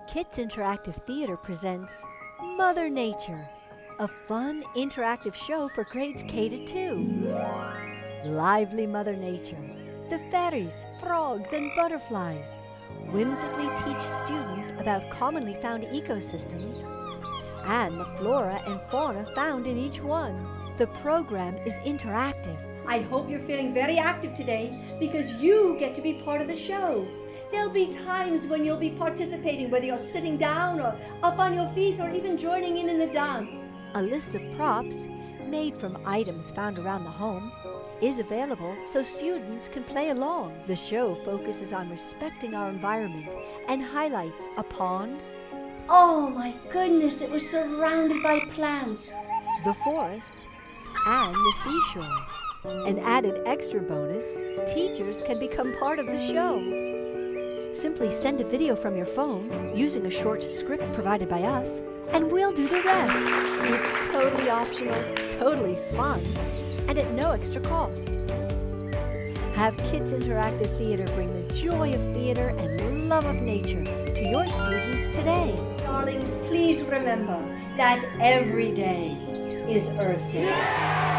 Kids Interactive Theater presents Mother Nature, a fun interactive show for grades K-2. Lively Mother Nature, the fairies, frogs, and butterflies whimsically teach students about commonly found ecosystems and the flora and fauna found in each one. The program is interactive. I hope you're feeling very active today because you get to be part of the show. There'll be times when you'll be participating, whether you're sitting down or up on your feet or even joining in the dance. A list of props, made from items found around the home, is available so students can play along. The show focuses on respecting our environment and highlights a pond, Oh my goodness, it was surrounded by plants. the forest, and the seashore. An added extra bonus, teachers can become part of the show. Simply send a video from your phone using a short script provided by us, and we'll do the rest. It's totally optional, totally fun, and at no extra cost. Have Kids Interactive Theater bring the joy of theater and love of nature to your students today. Darlings, please remember that every day is Earth Day.